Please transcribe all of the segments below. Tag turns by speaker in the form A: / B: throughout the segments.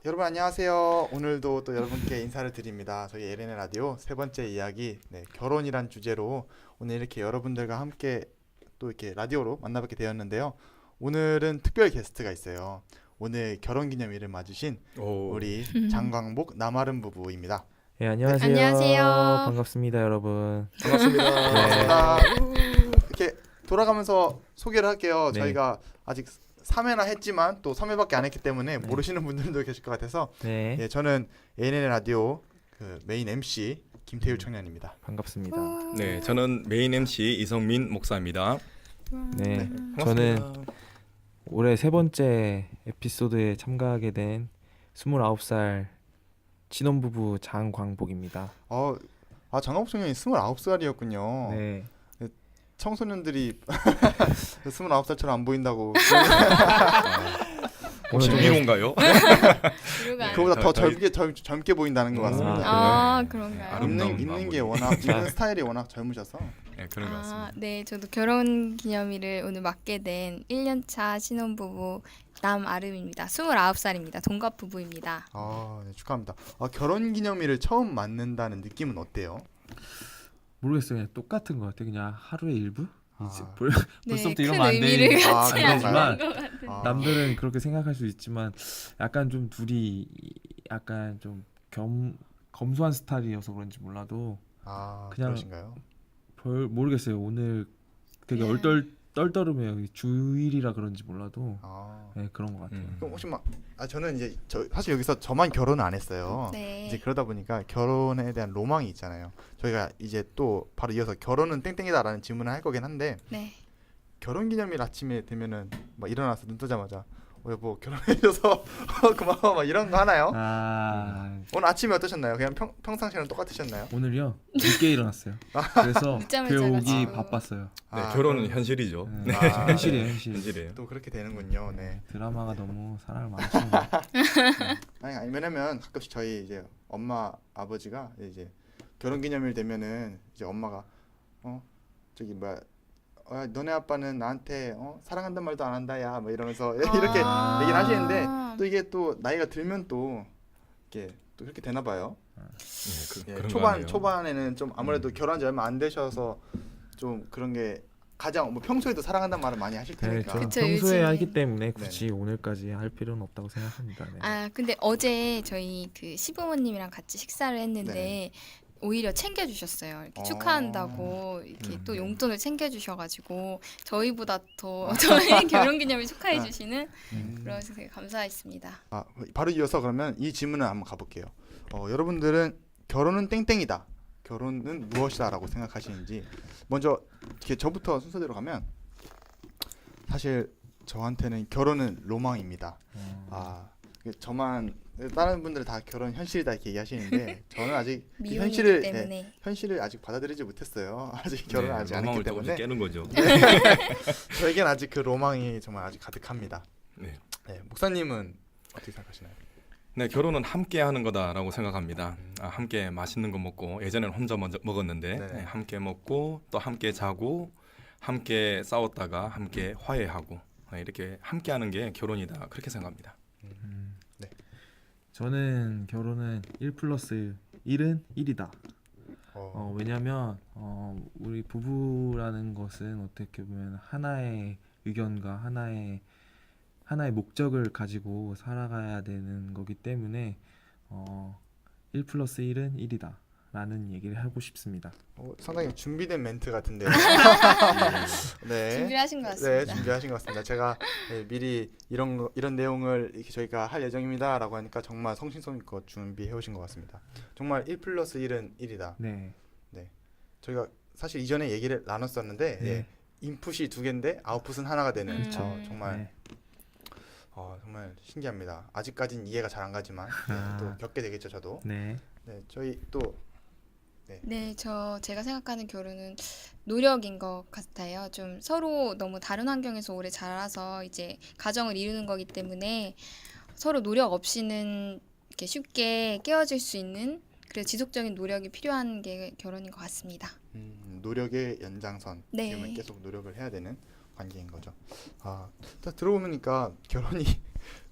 A: 여러분 안녕하세요. 오늘도 또 여러분께 인사를 드립니다. 저희 LN의 라디오 세 번째 이야기, 결혼이란 주제로 오늘 이렇게 여러분들과 함께 또 이렇게 라디오로 만나뵙게 되었는데요. 오늘은 특별 게스트가 있어요. 오늘 결혼기념일을 맞으신
B: 오.
A: 우리 장광복 남아름 부부입니다.
C: 네, 안녕하세요.
D: 안녕하세요.
C: 반갑습니다, 여러분.
B: 반갑습니다.
A: 반갑습니다. 이렇게 돌아가면서 소개를 할게요.
C: 네.
A: 저희가 아직 3회나 했지만 또 3회밖에 안 했기 때문에
C: 네.
A: 모르시는 분들도 계실 것 같아서
C: 네,
A: 예, 저는 ANN 라디오 그 메인 MC 김태율 청년입니다.
C: 반갑습니다.
B: 네, 저는 메인 MC 이성민 목사입니다.
C: 네,
B: 반갑습니다.
C: 저는 올해 세 번째 에피소드에 참가하게 된 29살 신혼부부 장광복입니다.
A: 장광복 청년이 29살이었군요.
C: 네,
A: 청소년들이 29살처럼 안 보인다고.
B: 혹시
C: 오늘
B: 미혼가요?
A: 그거보다 더
B: 저희-
A: 젊게 보인다는 것 같습니다.
D: 아, 그런가요?
B: 아름다운
A: 입는 게
B: 마무리.
A: 워낙 입는 스타일이 워낙 젊으셔서.
B: 네, 그런 것 같습니다.
D: 네, 저도 결혼 기념일을 오늘 맞게 된 1년차 신혼부부 남아름입니다. 29살입니다. 동갑 부부입니다.
A: 네, 축하합니다. 결혼 기념일을 처음 맞는다는 느낌은 어때요?
C: 모르겠어요. 그냥 똑같은 것 같아요. 그냥 하루의 일부? 이제
A: 아.
C: 벌써부터
D: 큰
C: 이러면 안
D: 의미를
C: 되는
A: 아,
D: 갖지 않는
C: 그런가요?
D: 것 같은데.
C: 남들은 그렇게 생각할 수 있지만 약간 좀 둘이 약간 좀 검소한 스타일이어서 그런지 몰라도 그냥
A: 그러신가요?
C: 모르겠어요. 오늘 되게
D: 네.
C: 떨떠름해요. 주일이라 그런지 몰라도
A: 아,
C: 네, 그런 것 같아요.
A: 그럼 혹시 저는 이제 사실 여기서 저만 결혼을 안 했어요.
D: 네.
A: 이제 그러다 보니까 결혼에 대한 로망이 있잖아요. 저희가 이제 또 바로 이어서 결혼은 땡땡이다라는 질문을 할 거긴 한데
D: 네.
A: 결혼기념일 아침에 되면은 막 일어나서 눈 뜨자마자 여보 결혼해줘서 고마워 막 이런 거 하나요? 오늘 아침에 어떠셨나요? 그냥 평상시랑 똑같으셨나요?
C: 오늘요 늦게 일어났어요. 그래서
D: 늦잠을
C: 교회 오기
D: 자가지고.
C: 바빴어요.
B: 네, 결혼은
A: 그럼
B: 현실이죠.
C: 네.
A: 아,
C: 현실이에요, 현실.
B: 현실이에요.
A: 또 그렇게 되는군요. 네.
C: 드라마가 너무 사랑을 많으시는 거.
A: 아니 왜냐면 가끔씩 저희 이제 엄마 아버지가 이제 결혼기념일 되면은 이제 엄마가 저기 뭐야 너네 아빠는 나한테 사랑한단 말도 안 한다 야 뭐 이러면서 이렇게
D: 아.
A: 얘기를 하시는데 또 이게 또 나이가 들면 또 이렇게 또 그렇게 되나 봐요.
B: 네,
A: 예,
B: 그런 거 같네요.
A: 초반에는 좀 아무래도 결혼한 지 얼마 안 되셔서 좀 그런 게 가장 뭐 평소에도 사랑한다는 말을 많이 하실
C: 네,
A: 테니까.
C: 저는
D: 그쵸,
C: 평소에
D: 요즘에.
C: 하기 때문에 굳이 오늘까지 할 필요는 없다고 생각합니다. 네.
D: 근데 어제 저희 그 시부모님이랑 같이 식사를 했는데
A: 네.
D: 오히려 챙겨주셨어요. 이렇게
A: 어.
D: 축하한다고 이렇게 또 용돈을 챙겨주셔가지고 저희보다 더 저희 결혼기념일 축하해주시는 그런 생각에 감사했습니다.
A: 바로 이어서 그러면 이 질문을 한번 가볼게요. 여러분들은 결혼은 땡땡이다. 결혼은 무엇이다라고 생각하시는지 먼저 이렇게 저부터 순서대로 가면 사실 저한테는 결혼은 로망입니다. 저만 다른 분들 다 결혼 현실이다 이렇게 얘기하시는데 저는 아직 이
D: 미혼이기
A: 현실을
D: 때문에.
A: 현실을 아직 받아들이지 못했어요. 아직 결혼을
B: 네,
A: 아직 안
B: 로망을
A: 했기
B: 조금씩
A: 때문에
B: 깨는 거죠.
A: 저에겐 아직 그 로망이 정말 아직 가득합니다.
B: 네.
A: 목사님은 어떻게 생각하시나요?
B: 네, 결혼은 함께 하는 거다라고 생각합니다. 함께 맛있는 거 먹고 예전에는 혼자 먼저 먹었는데
A: 네네.
B: 함께 먹고 또 함께 자고 함께 싸웠다가 함께 화해하고 이렇게 함께 하는 게 결혼이다 그렇게 생각합니다.
C: 저는 결혼은 1+1은 1이다. 왜냐면 우리 부부라는 것은 어떻게 보면 하나의 의견과 하나의 목적을 가지고 살아가야 되는 거기 때문에 1+1은 1이다 라는 얘기를 하고 싶습니다.
A: 상당히 준비된 멘트 같은데요. 네.
D: 준비를 하신 것
A: 네,
D: 같습니다.
A: 준비하신 것 같습니다. 제가 미리 이런 내용을 이렇게 저희가 할 예정입니다라고 하니까 정말 성심성의껏 준비해 오신 것 같습니다. 정말 1+1은 1이다.
C: 네.
A: 저희가 사실 이전에 얘기를 나눴었는데
C: 네.
A: 인풋이 2개인데 아웃풋은 하나가 되는
D: 그렇죠.
A: 정말
C: 네.
A: 정말 신기합니다. 아직까지는 이해가 잘 안 가지만 또 겪게 되겠죠, 저도.
C: 네.
A: 네, 저희 또
D: 네, 제가 생각하는 결혼은 노력인 것 같아요. 좀 서로 너무 다른 환경에서 오래 자라서 이제 가정을 이루는 거기 때문에 서로 노력 없이는 이렇게 쉽게 깨어질 수 있는 그래서 지속적인 노력이 필요한 게 결혼인 것 같습니다.
A: 노력의 연장선.
D: 네.
A: 이러면 계속 노력을 해야 되는 관계인 거죠. 자, 들어보니까 결혼이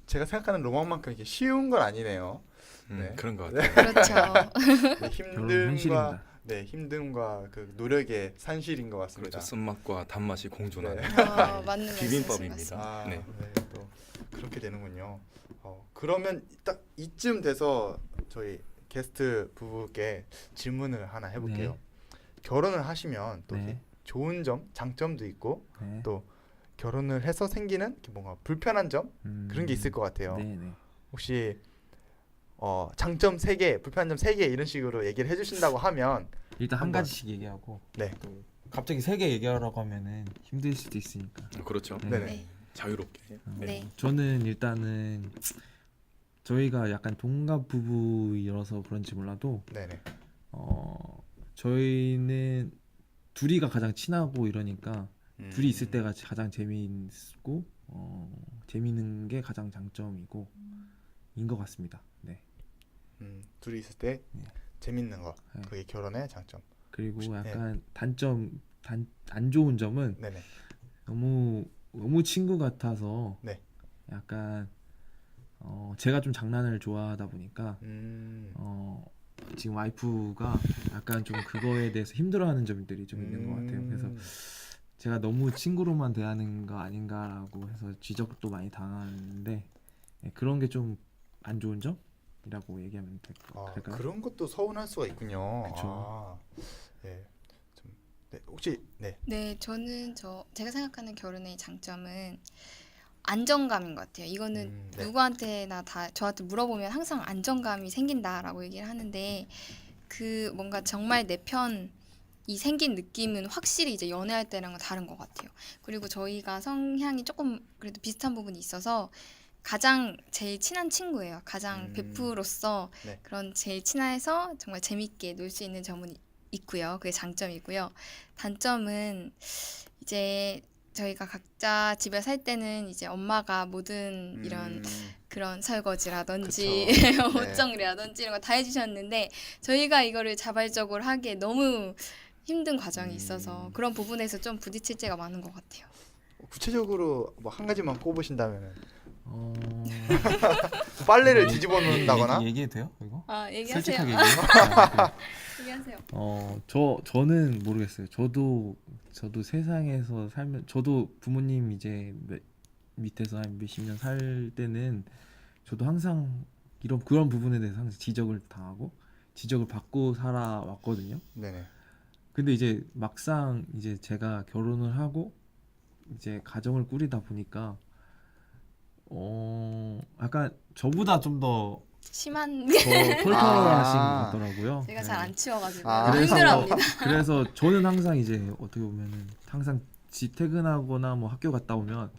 A: 제가 생각하는 로망만큼 이렇게 쉬운 건 아니네요. 네.
B: 그런 것
A: 네.
B: 같아요.
D: 그렇죠.
A: 네,
C: 결혼은 현실입니다.
A: 힘듦과 그 노력의 산실인 것 같습니다.
B: 그렇죠. 쓴맛과 단맛이 공존하는
A: 네.
D: 맞는 말씀이신 것
B: 비빔밥입니다.
D: 같습니다.
A: 아,
B: 네.
A: 네. 또 그렇게 되는군요. 그러면 딱 이쯤 돼서 저희 게스트 부부께 질문을 하나 해볼게요.
C: 네.
A: 결혼을 하시면 또
C: 네.
A: 좋은 점, 장점도 있고
C: 네.
A: 또 결혼을 해서 생기는 이렇게 뭔가 불편한 점 그런 게 있을 것 같아요.
C: 네, 네.
A: 혹시 장점 3개, 불편한 점 3개 이런 식으로 얘기를 해주신다고 하면
C: 일단 한
A: 한번.
C: 가지씩 얘기하고
A: 네.
C: 또 갑자기 3개 얘기하라고 하면은 힘들 수도 있으니까.
B: 그렇죠.
C: 네.
A: 네네.
D: 네.
B: 자유롭게.
D: 네.
C: 저는 일단은 저희가 약간 동갑 부부여서 그런지 몰라도
A: 네네.
C: 저희는 둘이가 가장 친하고 이러니까 둘이 있을
A: 음.
C: 때가 가장 재미있고 재미있는 게 가장 장점이고 인 것 같습니다. 네.
A: 둘이 있을 때
C: 네.
A: 재밌는 거
C: 네.
A: 그게 결혼의 장점.
C: 그리고
A: 네.
C: 약간 안 좋은 점은
A: 네네.
C: 너무 친구 같아서
A: 네.
C: 약간 제가 좀 장난을 좋아하다 보니까
A: 음.
C: 지금 와이프가 약간 좀 그거에 대해서 힘들어하는 점들이 좀 있는 것 같아요. 그래서 제가 너무 친구로만 대하는 거 아닌가라고 해서 지적도 많이 당하는데 네, 그런 게 좀 안 좋은 점이라고 얘기하면 될까요?
A: 그런 것도 서운할 수가 있군요.
C: 그쵸.
A: 네. 네. 혹시 네.
D: 네, 제가 생각하는 결혼의 장점은 안정감인 것 같아요. 이거는
A: 네.
D: 누구한테나 다 저한테 물어보면 항상 안정감이 생긴다라고 얘기를 하는데 그 뭔가 정말 내 편이 생긴 느낌은 확실히 이제 연애할 때랑은 다른 것 같아요. 그리고 저희가 성향이 조금 그래도 비슷한 부분이 있어서 가장 제일 친한 친구예요. 가장 베프로서
A: 네.
D: 그런 제일 친해서 정말 재밌게 놀 수 있는 점은 있고요. 그게 장점이고요. 단점은 이제 저희가 각자 집에 살 때는 이제 엄마가 모든 이런 그런 설거지라든지
A: 그쵸.
D: 옷
A: 네.
D: 정리라든지 이런 거 다 해주셨는데 저희가 이거를 자발적으로 하기에 너무 힘든 과정이 있어서 그런 부분에서 좀 부딪힐 때가 많은 것 같아요.
A: 구체적으로 뭐 한 가지만 꼽으신다면 빨래를 뒤집어 놓는다거나.
C: 얘기해도 돼요? 이거?
D: 아, 얘기하세요.
C: 솔직하게 얘기해요?
D: 얘기하세요.
C: 저는 모르겠어요. 저도 세상에서 살면 저도 부모님 이제 밑에서 한 몇십 년 살 때는 저도 항상 그런 부분에 대해서 항상 지적을 당하고 지적을 받고 살아왔거든요.
A: 네네.
C: 근데 이제 막상 이제 제가 결혼을 하고 이제 가정을 꾸리다 보니까 약간 저보다 좀 더
D: 심한
C: 털털하신 것 같더라고요.
D: 제가
C: 네.
D: 잘 안 치워가지고
A: 아.
D: 힘들어합니다.
C: 그래서 저는 항상 이제 어떻게 보면은 항상 퇴근하거나 뭐 학교 갔다 오면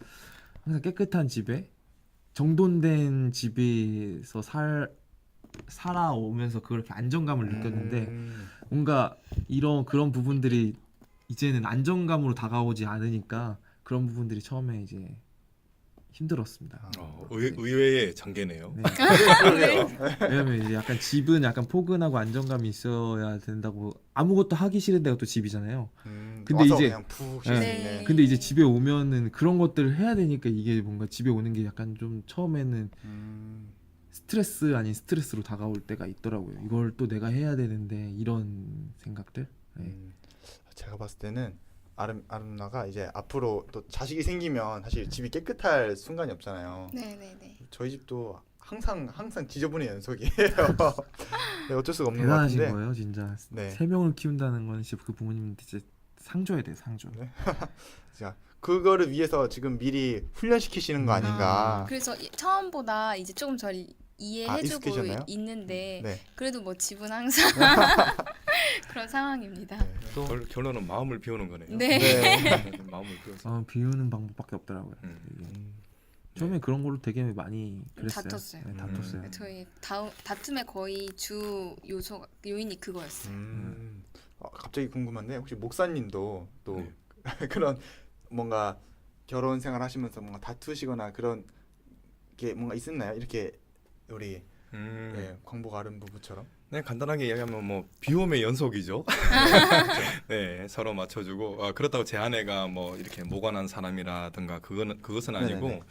C: 항상 깨끗한 집에 정돈된 집에서 살아오면서 그렇게 안정감을 느꼈는데 뭔가 그런 부분들이 이제는 안정감으로 다가오지 않으니까 그런 부분들이 처음에 이제 힘들었습니다.
B: 의외의 전개네요.
C: 네. 왜냐면 이제 약간 집은 약간 포근하고 안정감이 있어야 된다고 아무것도 하기 싫은 데가 또 집이잖아요.
A: 근데
C: 근데 이제
A: 그냥 푹 쉴 수
D: 네.
A: 있는.
C: 근데 이제 집에 오면은 그런 것들을 해야 되니까 이게 뭔가 집에 오는 게 약간 좀 처음에는 스트레스 아닌 스트레스로 다가올 때가 있더라고요. 이걸 또 내가 해야 되는데 이런 생각들. 네.
A: 제가 봤을 때는 아름 누나가 이제 앞으로 또 자식이 생기면 사실 집이 깨끗할 순간이 없잖아요.
D: 네네네.
A: 저희 집도 항상 지저분의 연속이에요. 네, 어쩔 수가 없는 것
C: 대단하신
A: 같은데.
C: 거예요, 진짜.
A: 네.
C: 3명을 키운다는 건 진짜 그 부모님한테 진짜 상줘야 돼요, 상줘.
A: 네. 자, 그거를 위해서 지금 미리 훈련시키시는 거 아닌가.
D: 그래서 처음보다 이제 조금 저를 이해해주고
A: 익숙해졌나요?
D: 있는데
A: 네.
D: 그래도 뭐 집은 항상 그런 상황입니다.
A: 네.
C: 또
B: 결론은 마음을 비우는 거네요.
D: 네.
A: 네.
B: 마음을 비워서.
C: 비우는 방법밖에 없더라고요. 이게. 처음에 그런 걸로 되게 많이 그랬어요.
D: 다퉜어요.
C: 네, 다퉜어요.
D: 저희 다툼의 거의 주 요인이 그거였어요.
A: 갑자기 궁금한데 혹시 목사님도 또
B: 네.
A: 그런 뭔가 결혼 생활 하시면서 뭔가 다투시거나 그런 게 뭔가 있었나요? 이렇게 우리 네, 광복 아름 부부처럼.
B: 네, 간단하게 이야기하면 뭐 비움의 연속이죠. 네, 서로 맞춰주고 그렇다고 제 아내가 뭐 이렇게 모관한 사람이라든가 그것은 아니고
A: 네네네.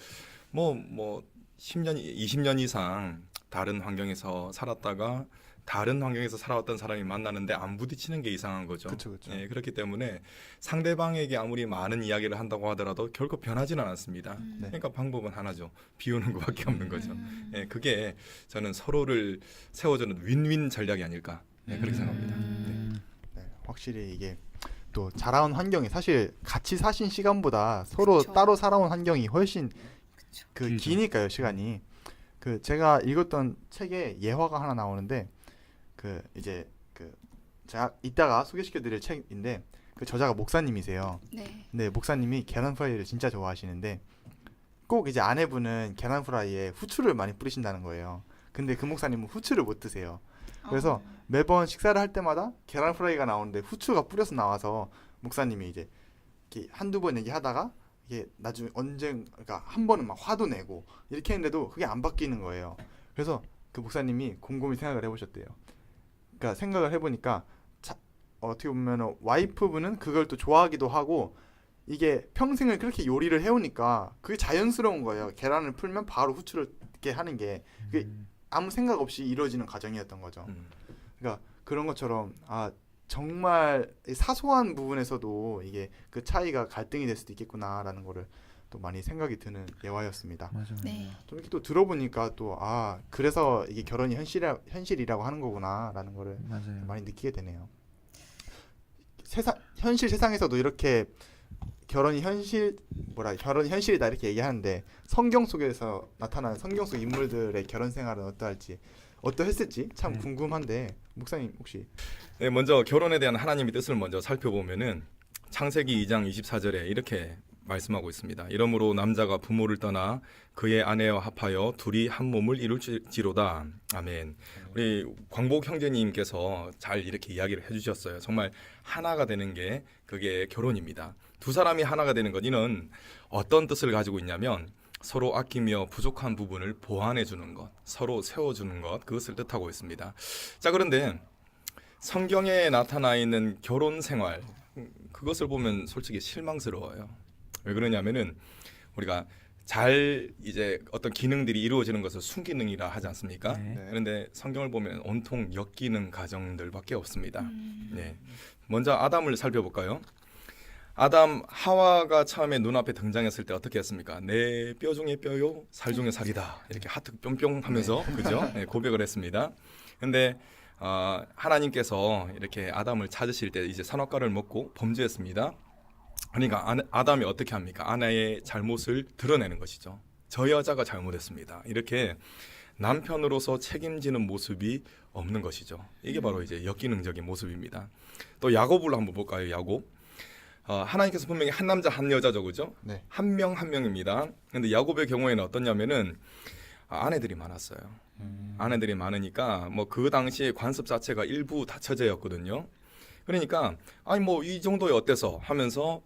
B: 뭐 10년, 20년 이상 다른 환경에서 살았다가 다른 환경에서 살아왔던 사람이 만나는데 안 부딪히는 게 이상한 거죠.
A: 그렇죠.
B: 예, 그렇기 때문에 상대방에게 아무리 많은 이야기를 한다고 하더라도 결코 변하지는 않았습니다.
A: 네.
B: 그러니까 방법은 하나죠. 비우는 것밖에 없는 거죠. 예, 그게 저는 서로를 세워주는 윈윈 전략이 아닐까 그렇게 생각합니다.
A: 네, 확실히 이게 또 자라온 환경이 사실 같이 사신 시간보다 서로
D: 그쵸.
A: 따로 살아온 환경이 훨씬 그
C: 길죠.
A: 기니까요, 시간이. 그 제가 읽었던 책에 예화가 하나 나오는데 그 이제 그 제가 이따가 소개시켜 드릴 책인데 그 저자가 목사님이세요.
D: 네.
A: 네, 목사님이 계란 프라이를 진짜 좋아하시는데 꼭 이제 아내분은 계란 프라이에 후추를 많이 뿌리신다는 거예요. 근데 그 목사님은 후추를 못 드세요. 그래서 매번 식사를 할 때마다 계란 프라이가 나오는데 후추가 뿌려서 나와서 목사님이 이제 이렇게 한두 번 얘기하다가 이게 나중에 그러니까 한 번은 막 화도 내고 이렇게 했는데도 그게 안 바뀌는 거예요. 그래서 그 목사님이 곰곰이 생각을 해보셨대요. 그러니까 생각을 해보니까 어떻게 보면 와이프분은 그걸 또 좋아하기도 하고 이게 평생을 그렇게 요리를 해오니까 그게 자연스러운 거예요. 계란을 풀면 바로 후추를 이렇게 하는 게 그게 아무 생각 없이 이루어지는 과정이었던 거죠. 그러니까 그런 것처럼 정말 사소한 부분에서도 이게 그 차이가 갈등이 될 수도 있겠구나라는 거를 또 많이 생각이 드는 예화였습니다.
C: 맞아요.
D: 네.
A: 좀 이렇게 또 들어보니까 또 그래서 이게 결혼이 현실이라고 하는 거구나라는 거를
C: 맞아요.
A: 많이 느끼게 되네요. 현실 세상에서도 이렇게 결혼이 현실이다 이렇게 얘기하는데 성경 속에서 나타나는 성경 속 인물들의 결혼 생활은 어떠했을지 참
C: 네.
A: 궁금한데 목사님 혹시
B: 네, 먼저 결혼에 대한 하나님의 뜻을 먼저 살펴보면은 창세기 2장 24절에 이렇게 말씀하고 있습니다. 이러므로 남자가 부모를 떠나 그의 아내와 합하여 둘이 한 몸을 이룰지로다. 아멘. 우리 광복 형제님께서 잘 이렇게 이야기를 해주셨어요. 정말 하나가 되는 게 그게 결혼입니다. 두 사람이 하나가 되는 건 이는 어떤 뜻을 가지고 있냐면 서로 아끼며 부족한 부분을 보완해 주는 것, 서로 세워주는 것, 그것을 뜻하고 있습니다. 자, 그런데 성경에 나타나 있는 결혼 생활, 그것을 보면 솔직히 실망스러워요. 왜 그러냐면은 우리가 잘 이제 어떤 기능들이 이루어지는 것을 순기능이라 하지 않습니까?
C: 네.
B: 그런데 성경을 보면 온통 역기능 가정들밖에 없습니다. 네. 먼저 아담을 살펴볼까요? 아담 하와가 처음에 눈앞에 등장했을 때 어떻게 했습니까? 내 뼈 중에 뼈요, 살 중에 살이다. 이렇게 하트 뿅뿅 하면서 그죠? 네, 고백을 했습니다. 근데 하나님께서 이렇게 아담을 찾으실 때 이제 선악과를 먹고 범죄했습니다. 그러니까 아담이 어떻게 합니까? 아내의 잘못을 드러내는 것이죠. 저 여자가 잘못했습니다. 이렇게 남편으로서 책임지는 모습이 없는 것이죠. 이게 바로 이제 역기능적인 모습입니다. 또 야곱을 한번 볼까요? 야곱. 하나님께서 분명히 한 남자 한 여자죠, 그죠?
A: 네.
B: 한 명 한 명입니다. 근데 야곱의 경우에는 어떠냐면은 아내들이 많았어요. 아내들이 많으니까 뭐 그 당시에 관습 자체가 일부 다처제였거든요. 그러니까 뭐 이 정도에 어때서 하면서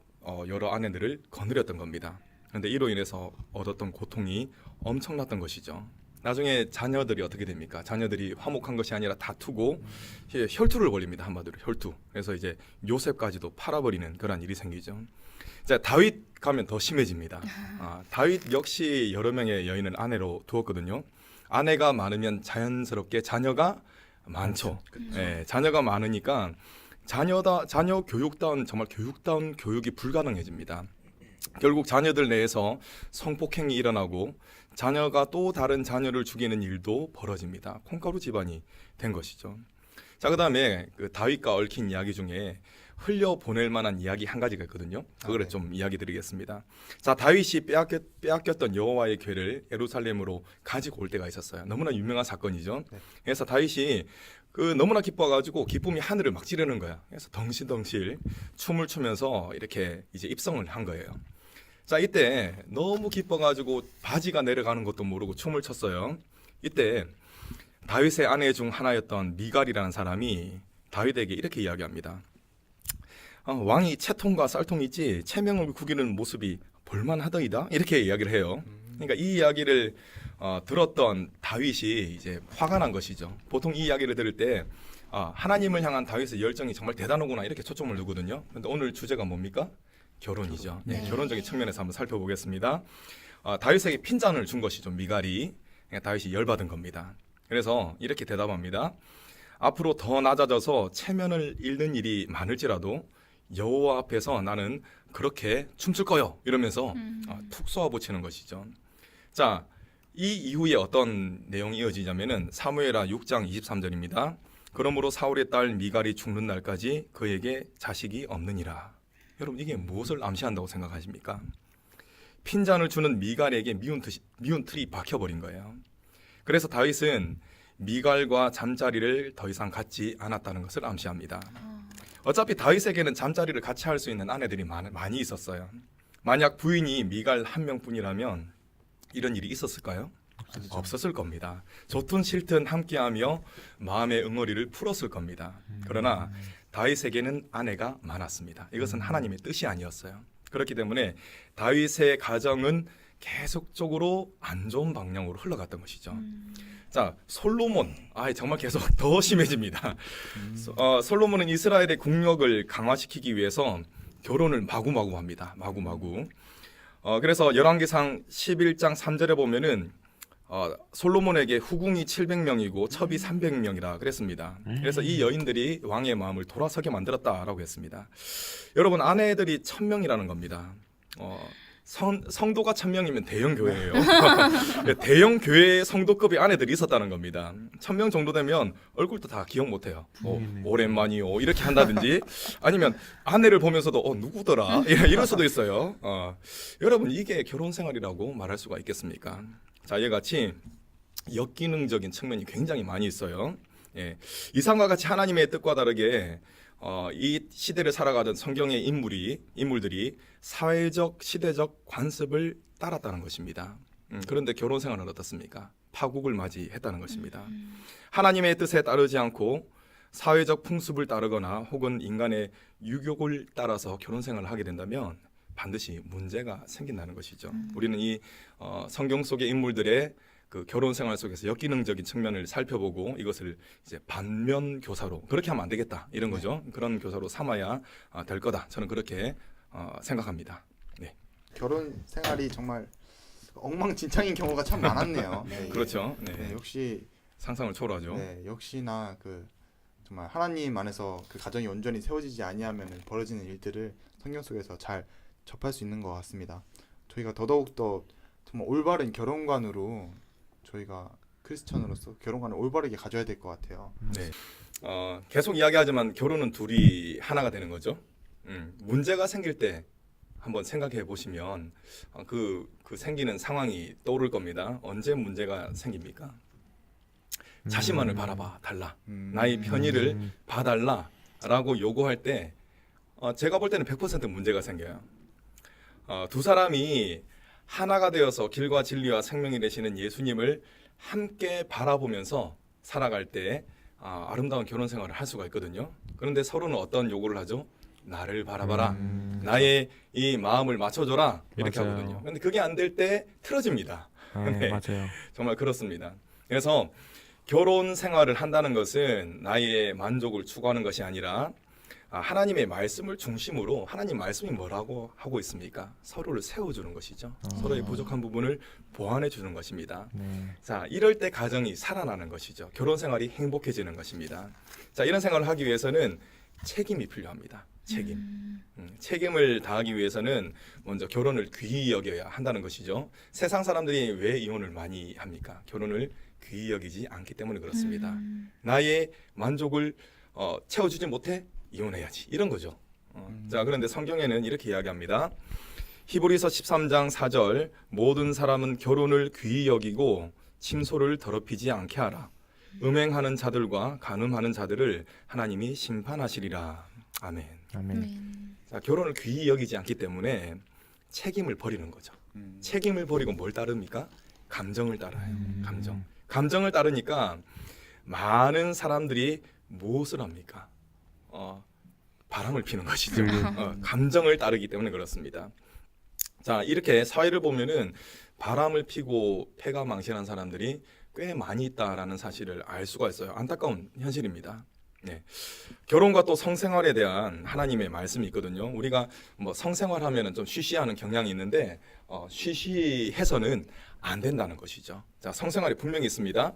B: 여러 아내들을 거느렸던 겁니다. 그런데 이로 인해서 얻었던 고통이 엄청났던 것이죠. 나중에 자녀들이 어떻게 됩니까? 자녀들이 화목한 것이 아니라 다투고 혈투를 벌립니다. 한마디로 혈투. 그래서 이제 요셉까지도 팔아버리는 그런 일이 생기죠. 자, 다윗 가면 더 심해집니다. 다윗 역시 여러 명의 여인을 아내로 두었거든요. 아내가 많으면 자연스럽게 자녀가 많죠. 네, 자녀가 많으니까 자녀 교육다운 정말 교육다운 교육이 불가능해집니다. 결국 자녀들 내에서 성폭행이 일어나고 자녀가 또 다른 자녀를 죽이는 일도 벌어집니다. 콩가루 집안이 된 것이죠. 자, 그다음에 그 다윗과 얽힌 이야기 중에 흘려 보낼 만한 이야기 한 가지가 있거든요. 그거를 좀 이야기 드리겠습니다. 자, 다윗이 빼앗겼던 여호와의 궤를 예루살렘으로 가지고 올 때가 있었어요. 너무나 유명한 사건이죠. 그래서 다윗이 너무나 기뻐가지고 기쁨이 하늘을 막 찌르는 거야. 그래서 덩실덩실 춤을 추면서 이렇게 이제 입성을 한 거예요. 자, 이때 너무 기뻐가지고 바지가 내려가는 것도 모르고 춤을 췄어요. 이때 다윗의 아내 중 하나였던 미갈이라는 사람이 다윗에게 이렇게 이야기합니다. 왕이 채통과 쌀통이 있지 체명을 구기는 모습이 볼만하더이다. 이렇게 이야기를 해요. 그러니까 이 이야기를 들었던 다윗이 이제 화가 난 것이죠. 보통 이 이야기를 들을 때 하나님을 향한 다윗의 열정이 정말 대단하구나 이렇게 초점을 두거든요. 그런데 오늘 주제가 뭡니까? 결혼이죠. 네,
D: 네.
B: 결혼적인 측면에서 한번 살펴보겠습니다. 다윗에게 핀잔을 준 것이죠. 미갈이. 그러니까 다윗이 열받은 겁니다. 그래서 이렇게 대답합니다. 앞으로 더 낮아져서 체면을 잃는 일이 많을지라도 여호와 앞에서 나는 그렇게 춤출 거요. 이러면서 툭 쏘아붙이는 것이죠. 자, 이 이후에 어떤 내용이 이어지냐면은 사무엘하 6장 23절입니다. 그러므로 사울의 딸 미갈이 죽는 날까지 그에게 자식이 없느니라. 여러분 이게 무엇을 암시한다고 생각하십니까? 핀잔을 주는 미갈에게 미운 틀이 박혀버린 거예요. 그래서 다윗은 미갈과 잠자리를 더 이상 갖지 않았다는 것을 암시합니다. 어차피 다윗에게는 잠자리를 같이 할 수 있는 아내들이 많이 있었어요. 만약 부인이 미갈 한 명뿐이라면 이런 일이 있었을까요? 없었을 겁니다. 좋든 싫든 함께하며 마음의 응어리를 풀었을 겁니다. 그러나 다윗에게는 아내가 많았습니다. 이것은 하나님의 뜻이 아니었어요. 그렇기 때문에 다윗의 가정은 계속적으로 안 좋은 방향으로 흘러갔던 것이죠. 자, 솔로몬, 정말 계속 더 심해집니다. 솔로몬은 이스라엘의 국력을 강화시키기 위해서 결혼을 마구마구 합니다. 마구마구. 그래서 열왕기상 11장 3절에 보면은 솔로몬에게 후궁이 700명이고 첩이 300명이라 그랬습니다. 그래서 이 여인들이 왕의 마음을 돌아서게 만들었다라고 했습니다. 여러분 아내들이 1000명이라는 겁니다. 성도가 1000명이면 대형 교회예요. 대형 교회 성도급의 아내들이 있었다는 겁니다. 1000명 정도 되면 얼굴도 다 기억 못해요. 오랜만이요 이렇게 한다든지 아니면 아내를 보면서도 누구더라 이럴 수도 있어요. 여러분 이게 결혼 생활이라고 말할 수가 있겠습니까? 자, 이와 같이 역기능적인 측면이 굉장히 많이 있어요. 예, 이상과 같이 하나님의 뜻과 다르게 이 시대를 살아가던 성경의 인물들이 사회적, 시대적 관습을 따랐다는 것입니다. 그런데 결혼 생활은 어떻습니까? 파국을 맞이했다는 것입니다. 하나님의 뜻에 따르지 않고 사회적 풍습을 따르거나 혹은 인간의 유욕을 따라서 결혼 생활을 하게 된다면 반드시 문제가 생긴다는 것이죠. 우리는 이 성경 속의 인물들의 그 결혼 생활 속에서 역기능적인 측면을 살펴보고 이것을 이제 반면 교사로 그렇게 하면 안 되겠다 이런 거죠. 그런 교사로 삼아야 될 거다. 저는 그렇게 생각합니다. 네.
A: 결혼 생활이 정말 엉망진창인 경우가 참 많았네요. 네,
B: 그렇죠.
A: 네.
B: 네.
A: 역시
B: 상상을 초월하죠.
A: 네, 역시나 그 정말 하나님 안에서 그 가정이 온전히 세워지지 아니하면 벌어지는 일들을 성경 속에서 잘 접할 수 있는 것 같습니다. 저희가 더더욱더 정말 올바른 결혼관으로 저희가 크리스천으로서 결혼관을 올바르게 가져야 될 것 같아요.
B: 네. 계속 이야기하지만 결혼은 둘이 하나가 되는 거죠. 문제가 생길 때 한번 생각해 보시면 그 생기는 상황이 떠오를 겁니다. 언제 문제가 생깁니까? 자신만을 바라봐 달라. 나의 편의를 봐달라라고 요구할 때 제가 볼 때는 100% 문제가 생겨요. 두 사람이 하나가 되어서 길과 진리와 생명이 되시는 예수님을 함께 바라보면서 살아갈 때 아름다운 결혼 생활을 할 수가 있거든요. 그런데 서로는 어떤 요구를 하죠? 나를 바라봐라. 나의 이 마음을 맞춰줘라. 이렇게
C: 맞아요.
B: 하거든요. 그런데 그게 안 될 때 틀어집니다. 네.
C: 맞아요.
B: 정말 그렇습니다. 그래서 결혼 생활을 한다는 것은 나의 만족을 추구하는 것이 아니라 하나님의 말씀을 중심으로 하나님 말씀이 뭐라고 하고 있습니까? 서로를 세워주는 것이죠. 서로의 부족한 부분을 보완해 주는 것입니다.
C: 네.
B: 자, 이럴 때 가정이 살아나는 것이죠. 결혼 생활이 행복해지는 것입니다. 자, 이런 생활을 하기 위해서는 책임이 필요합니다. 책임을 다하기 위해서는 먼저 결혼을 귀히 여겨야 한다는 것이죠. 세상 사람들이 왜 이혼을 많이 합니까? 결혼을 귀히 여기지 않기 때문에 그렇습니다. 나의 만족을 채워주지 못해 이혼해야지 이런 거죠. 자, 그런데 성경에는 이렇게 이야기합니다. 히브리서 13장 4절 모든 사람은 결혼을 귀히 여기고 침소를 더럽히지 않게 하라. 음행하는 자들과 간음하는 자들을 하나님이 심판하시리라. 아멘.
C: 아멘.
B: 자, 결혼을 귀히 여기지 않기 때문에 책임을 버리는 거죠. 책임을 버리고 뭘 따릅니까? 감정을 따라요. 감정을 따르니까 많은 사람들이 무엇을 합니까? 바람을 피는 것이죠. 감정을 따르기 때문에 그렇습니다. 자, 이렇게 사회를 보면은 바람을 피고 패가 망신한 사람들이 꽤 많이 있다라는 사실을 알 수가 있어요. 안타까운 현실입니다. 결혼과 또 성생활에 대한 하나님의 말씀이 있거든요. 우리가 뭐 성생활하면은 좀 쉬쉬하는 경향이 있는데 쉬쉬해서는 안 된다는 것이죠. 자, 성생활이 분명히 있습니다.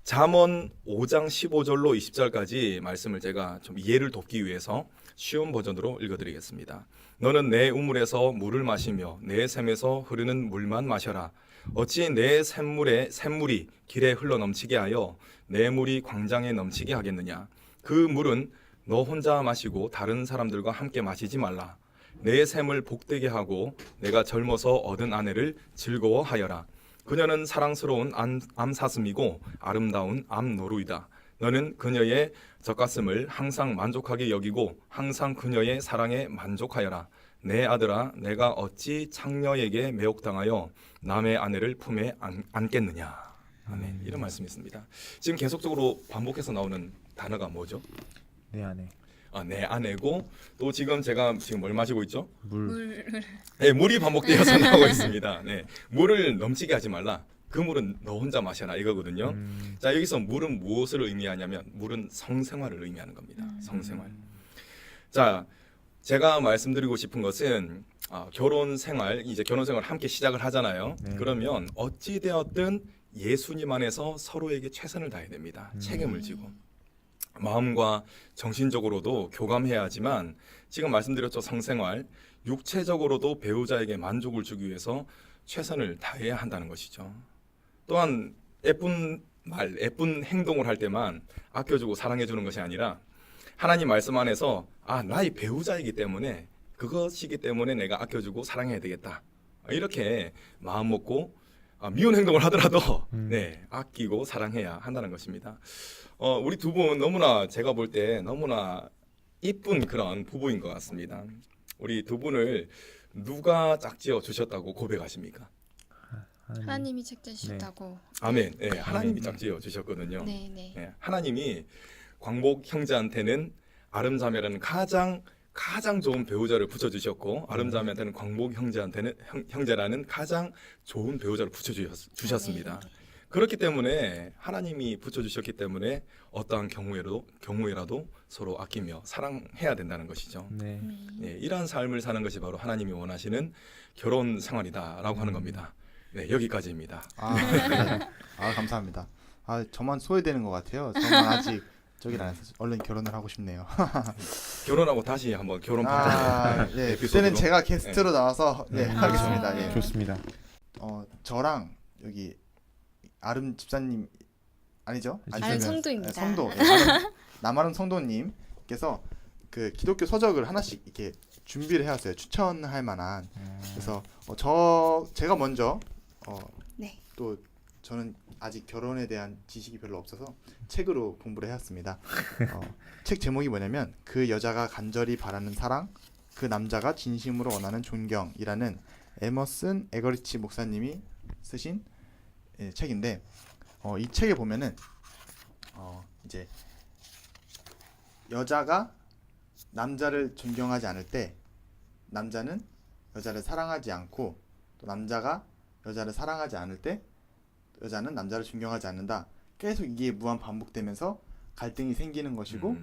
B: 잠언 5장 15절로 20절까지 말씀을 제가 좀 이해를 돕기 위해서 쉬운 버전으로 읽어드리겠습니다. 너는 내 우물에서 물을 마시며 내 샘에서 흐르는 물만 마셔라. 어찌 내 샘물이 길에 흘러 넘치게 하여 내 물이 광장에 넘치게 하겠느냐. 그 물은 너 혼자 마시고 다른 사람들과 함께 마시지 말라. 내 샘을 복되게 하고 내가 젊어서 얻은 아내를 즐거워하여라. 그녀는 사랑스러운 암사슴이고 아름다운 암노루이다. 너는 그녀의 젖가슴을 항상 만족하게 여기고 항상 그녀의 사랑에 만족하여라. 내 아들아, 내가 어찌 창녀에게 매혹당하여 남의 아내를 품에 안겠느냐. 아멘. 이런 말씀이 있습니다. 지금 계속적으로 반복해서 나오는 단어가 뭐죠?
C: 내 안에
B: 내 아내고 또 지금 제가 지금 뭘 마시고 있죠?
C: 물.
B: 네, 물이 반복되어서 나오고 있습니다. 네, 물을 넘치게 하지 말라. 그 물은 너 혼자 마셔라 이거거든요. 자, 여기서 물은 무엇을 의미하냐면 물은 성생활을 의미하는 겁니다. 성생활. 자, 제가 말씀드리고 싶은 것은 결혼 생활, 이제 결혼 생활 함께 시작을 하잖아요.
C: 네.
B: 그러면 어찌 되었든 예수님 안에서 서로에게 최선을 다해야 됩니다. 책임을 지고. 마음과 정신적으로도 교감해야 하지만 지금 말씀드렸죠. 성생활, 육체적으로도 배우자에게 만족을 주기 위해서 최선을 다해야 한다는 것이죠. 또한 예쁜 말, 예쁜 행동을 할 때만 아껴주고 사랑해주는 것이 아니라 하나님 말씀 안에서 나의 배우자이기 때문에 그것이기 때문에 내가 아껴주고 사랑해야 되겠다. 이렇게 마음 먹고 미운 행동을 하더라도 아끼고 사랑해야 한다는 것입니다. 우리 두 분 너무나 제가 볼 때 너무나 이쁜 그런 부부인 것 같습니다. 우리 두 분을 누가 짝지어 주셨다고 고백하십니까?
D: 하나님이 책자주셨다고.
B: 아멘. 네, 하나님이 짝지어 주셨거든요.
D: 네.
B: 네, 하나님이 광복 형제한테는 아름자매라는 가장 좋은 배우자를 붙여주셨고 아름자매한테는 광복 형제라는 가장 좋은 배우자를 붙여주셨습니다. 그렇기 때문에 하나님이 붙여주셨기 때문에 어떠한 경우에라도 서로 아끼며 사랑해야 된다는 것이죠.
C: 네.
B: 네, 이러한 삶을 사는 것이 바로 하나님이 원하시는 결혼 생활이다라고 하는 겁니다. 네, 여기까지입니다.
A: 네. 감사합니다. 저만 소외되는 것 같아요. 저만 아직 저기를 안 해서 얼른 결혼을 하고 싶네요.
B: 결혼하고 다시 한번 결혼 파트
A: 예,
B: 에피소드로.
A: 그때는 제가 게스트로 나와서 하겠습니다. 예.
C: 좋습니다.
A: 저랑 여기 아름 집사님 아니죠?
D: 아름 성도입니다.
A: 성도. 남아름 성도님께서 그 기독교 서적을 하나씩 이렇게 준비를 해왔어요. 추천할 만한. 그래서 제가 먼저
D: 네.
A: 또 저는 아직 결혼에 대한 지식이 별로 없어서 책으로 공부를 해왔습니다. 책 제목이 뭐냐면 그 여자가 간절히 바라는 사랑, 그 남자가 진심으로 원하는 존경이라는 에머슨 에거리치 목사님이 쓰신 책인데 이 책에 보면은 이제 여자가 남자를 존경하지 않을 때 남자는 여자를 사랑하지 않고 또 남자가 여자를 사랑하지 않을 때 여자는 남자를 존경하지 않는다. 계속 이게 무한 반복되면서 갈등이 생기는 것이고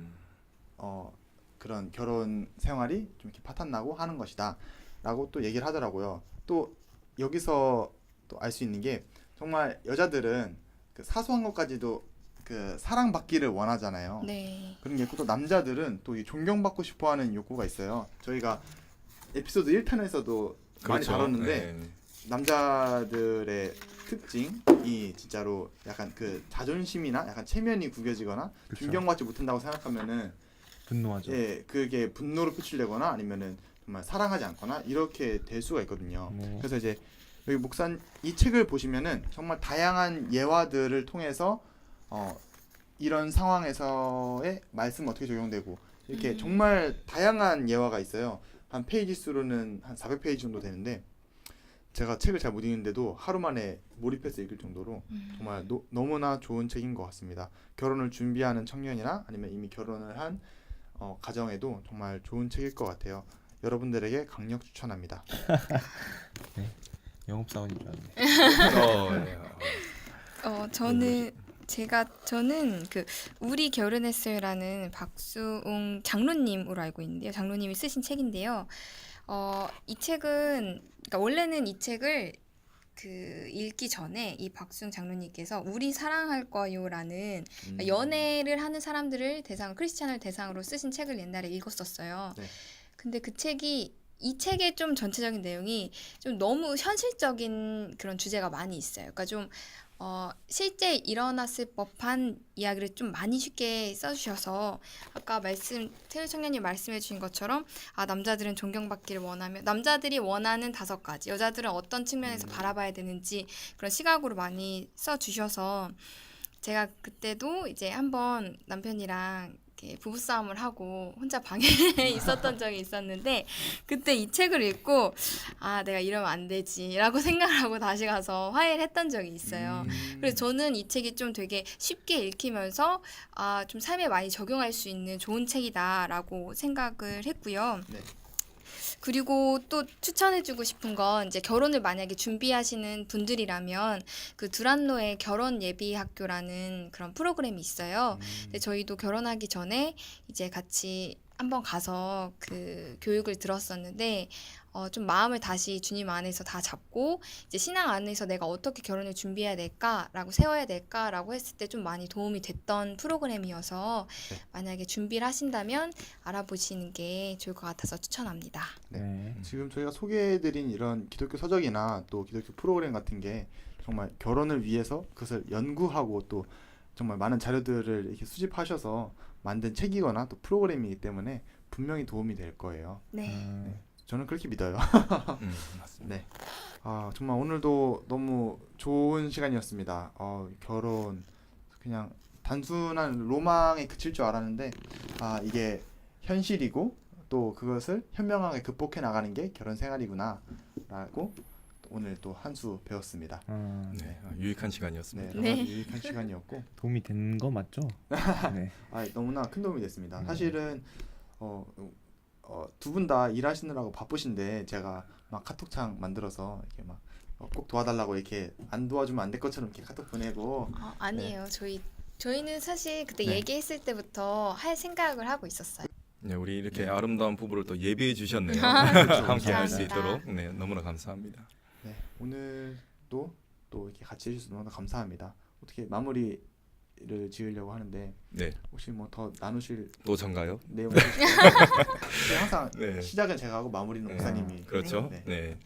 A: 그런 결혼 생활이 좀 이렇게 파탄나고 하는 것이다 라고 또 얘기를 하더라고요. 또 여기서 또 알 수 있는 게 정말 여자들은 그 사소한 것까지도 그 사랑받기를 원하잖아요.
D: 네.
A: 그런 게 있고 또 남자들은 또 이 존경받고 싶어하는 욕구가 있어요. 저희가 에피소드 1편에서도 많이
B: 그렇죠.
A: 다뤘는데
B: 네.
A: 남자들의 특징이 진짜로 약간 그 자존심이나 약간 체면이 구겨지거나
C: 그쵸.
A: 존경받지 못한다고 생각하면은
C: 분노하죠.
A: 그게 분노를 표출되거나 아니면은 정말 사랑하지 않거나 이렇게 될 수가 있거든요. 그래서 이제 여기 이 책을 보시면은 정말 다양한 예화들을 통해서 이런 상황에서의 말씀 어떻게 적용되고 이렇게 정말 다양한 예화가 있어요. 한 페이지 수로는 한 400페이지 정도 되는데 제가 책을 잘 못 읽는데도 하루 만에 몰입해서 읽을 정도로 정말 너무나 좋은 책인 것 같습니다. 결혼을 준비하는 청년이나 아니면 이미 결혼을 한 가정에도 정말 좋은 책일 것 같아요. 여러분들에게 강력 추천합니다.
C: 영업사원인 줄 알았네.
D: 저는 저는 그 우리 결혼했어요라는 박수웅 장로님으로 알고 있는데요. 장로님이 쓰신 책인데요. 이 책은 그러니까 원래는 이 책을 그 읽기 전에 이 박수웅 장로님께서 우리 사랑할 거요라는 그러니까 연애를 하는 사람들을 크리스찬을 대상으로 쓰신 책을 옛날에 읽었었어요.
A: 네.
D: 근데 이 책의 좀 전체적인 내용이 좀 너무 현실적인 그런 주제가 많이 있어요. 그러니까 좀 실제 일어났을 법한 이야기를 좀 많이 쉽게 써주셔서 아까 태율 청년님 말씀해주신 것처럼 남자들은 존경받기를 원하며 남자들이 원하는 5가지, 여자들은 어떤 측면에서 바라봐야 되는지 그런 시각으로 많이 써주셔서 제가 그때도 이제 한번 남편이랑 이렇게 부부싸움을 하고 혼자 방에 있었던 적이 있었는데 그때 이 책을 읽고 내가 이러면 안 되지라고 생각을 하고 다시 가서 화해를 했던 적이 있어요. 그래서 저는 이 책이 좀 되게 쉽게 읽히면서 좀 삶에 많이 적용할 수 있는 좋은 책이다라고 생각을 했고요.
A: 네.
D: 그리고 또 추천해주고 싶은 건 이제 결혼을 만약에 준비하시는 분들이라면 그 두란노의 결혼 예비 학교라는 그런 프로그램이 있어요. 근데 저희도 결혼하기 전에 이제 같이 한번 가서 그 교육을 들었었는데 좀 마음을 다시 주님 안에서 다 잡고 이제 신앙 안에서 내가 어떻게 결혼을 준비해야 될까라고 세워야 될까라고 했을 때 좀 많이 도움이 됐던 프로그램이어서
A: 네.
D: 만약에 준비를 하신다면 알아보시는 게 좋을 것 같아서 추천합니다.
C: 네.
A: 지금 저희가 소개해드린 이런 기독교 서적이나 또 기독교 프로그램 같은 게 정말 결혼을 위해서 그것을 연구하고 또 정말 많은 자료들을 이렇게 수집하셔서 만든 책이거나 또 프로그램이기 때문에 분명히 도움이 될 거예요.
D: 네.
A: 저는 그렇게 믿어요.
B: 맞습니다.
A: 네. 정말 오늘도 너무 좋은 시간이었습니다. 결혼 그냥 단순한 로망에 그칠 줄 알았는데 이게 현실이고 또 그것을 현명하게 극복해 나가는 게 결혼 생활이구나라고 오늘 또 한 수 배웠습니다.
B: 네, 유익한 시간이었습니다.
A: 정말
D: 네.
A: 유익한 시간이었고
C: 도움이 된 거 맞죠? 네.
A: 너무나 큰 도움이 됐습니다. 사실은 두 분 다 일하시느라고 바쁘신데 제가 막 카톡창 만들어서 이렇게 막 꼭 도와달라고 이렇게 안 도와주면 안 될 것처럼 이렇게 카톡 보내고
D: 아니에요. 저희는 사실 그때
A: 네.
D: 얘기했을 때부터 할 생각을 하고 있었어요.
B: 네, 우리 이렇게 아름다운 부부를 또 예비해 주셨네요.
A: 그렇죠.
B: 함께 할 수
D: 감사합니다.
B: 있도록 네, 너무나 감사합니다.
A: 네, 오늘도 또 이렇게 같이 해주셔서 너무나 감사합니다. 어떻게 마무리를 지으려고 하는데
B: 네,
A: 혹시 뭐 더 나누실
B: 또 전가요?
A: 내용 있으실까요? 항상
B: 네.
A: 시작은 제가 하고 마무리는 목사님이
B: 그렇죠.
A: 네.
B: 네.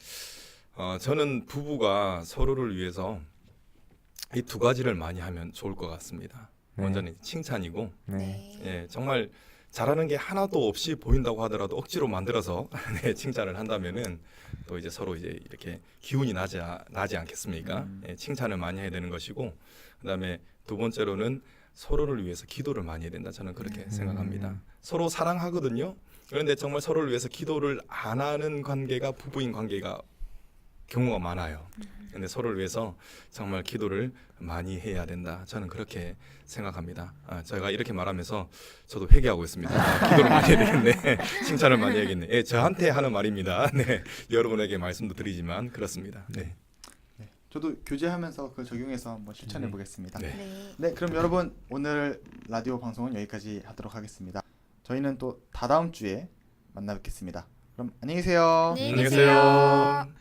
B: 저는 부부가 서로를 위해서 이 2가지를 많이 하면 좋을 것 같습니다.
C: 네.
B: 먼저는 칭찬이고,
C: 네.
B: 예, 정말 잘하는 게 하나도 없이 보인다고 하더라도 억지로 만들어서 네, 칭찬을 한다면은 또 이제 서로 이제 이렇게 기운이 나지 않겠습니까? 예, 칭찬을 많이 해야 되는 것이고, 그다음에 2번째로는 서로를 위해서 기도를 많이 해야 된다. 저는 그렇게 생각합니다. 서로 사랑하거든요. 그런데 정말 서로를 위해서 기도를 안 하는 관계가 부부인 관계가 경우가 많아요. 근데 서로를 위해서 정말 기도를 많이 해야 된다. 저는 그렇게 생각합니다. 제가 이렇게 말하면서 저도 회개하고 있습니다. 기도를 많이 해야 되겠네. 칭찬을 많이 해야겠네. 예, 저한테 하는 말입니다. 네, 여러분에게 말씀도 드리지만 그렇습니다. 네.
A: 저도 교제하면서 그걸 적용해서 한번 실천해 보겠습니다.
B: 네.
D: 네.
A: 네, 그럼 여러분 오늘 라디오 방송은 여기까지 하도록 하겠습니다. 저희는 또 다다음 주에 만나 뵙겠습니다. 그럼 안녕히 계세요.
D: 안녕히
B: 안녕히
D: 계세요.
B: 계세요.